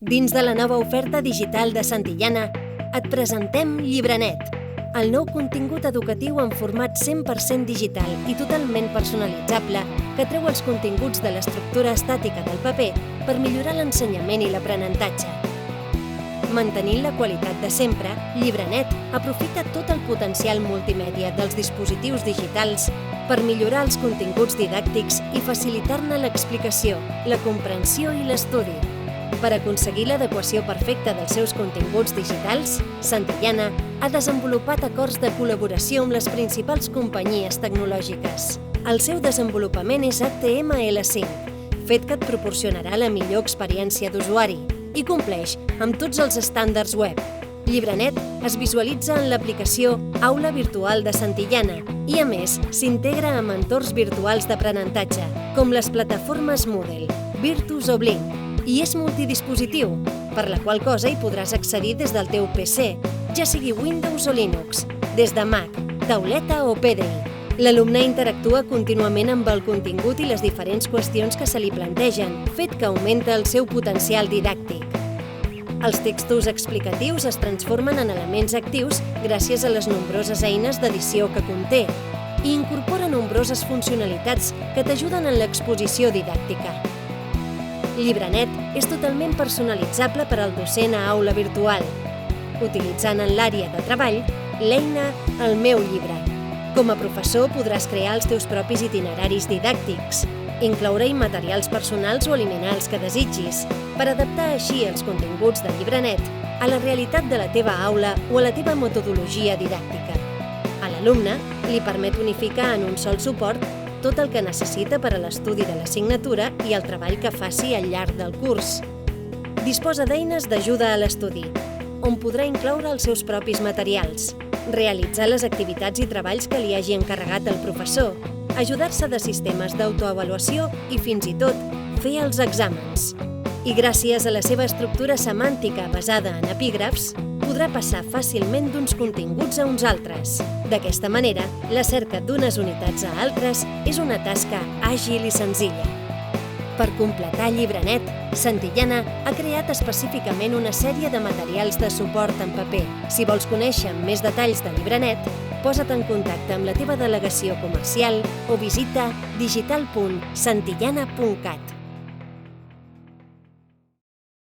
Dins de la nova oferta digital de Santillana, et presentem Llibranet, el nou contingut educatiu en format 100% digital i totalment personalitzable que treu els continguts de l'estructura estàtica del paper per millorar l'ensenyament i l'aprenentatge. Mantenint la qualitat de sempre, Llibranet aprofita tot el potencial multimèdia dels dispositius digitals per millorar els continguts didàctics i facilitar-ne l'explicació, la comprensió i l'estudi. Per aconseguir l'adequació perfecta dels seus continguts digitals, Santillana ha desenvolupat acords de col·laboració amb les principals companyies tecnològiques. El seu desenvolupament és HTML5, fet que et proporcionarà la millor experiència d'usuari i compleix amb tots els estàndards web. Llibranet es visualitza en l'aplicació Aula Virtual de Santillana i, a més, s'integra amb entorns virtuals d'aprenentatge, com les plataformes Moodle, Virtus o Blink, i és multidispositiu, per la qual cosa hi podràs accedir des del teu PC, ja sigui Windows o Linux, des de Mac, tauleta o PDI. L'alumne interactua contínuament amb el contingut i les diferents qüestions que se li plantegen, fet que augmenta el seu potencial didàctic. Els textos explicatius es transformen en elements actius gràcies a les nombroses eines d'edició que conté i incorpora nombroses funcionalitats que t'ajuden en l'exposició didàctica. Llibranet és totalment personalitzable per al docent a aula virtual, utilitzant en l'àrea de treball l'eina El meu llibre. Com a professor podràs crear els teus propis itineraris didàctics, incloure-hi materials personals o eliminar els que desitgis, per adaptar així els continguts de Llibranet a la realitat de la teva aula o a la teva metodologia didàctica. A l'alumne li permet unificar en un sol suport tot el que necessita per a l'estudi de l'assignatura i el treball que faci al llarg del curs. Disposa d'eines d'ajuda a l'estudi, on podrà incloure els seus propis materials, realitzar les activitats i treballs que li hagi encarregat el professor, ajudar-se de sistemes d'autoavaluació i fins i tot fer els exàmens. I gràcies a la seva estructura semàntica basada en epígrafs, podrà passar fàcilment d'uns continguts a uns altres. D'aquesta manera, la cerca d'unes unitats a altres és una tasca àgil i senzilla. Per completar Llibranet, Santillana ha creat específicament una sèrie de materials de suport en paper. Si vols conèixer més detalls de Llibranet, posa't en contacte amb la teva delegació comercial o visita digital.santillana.cat.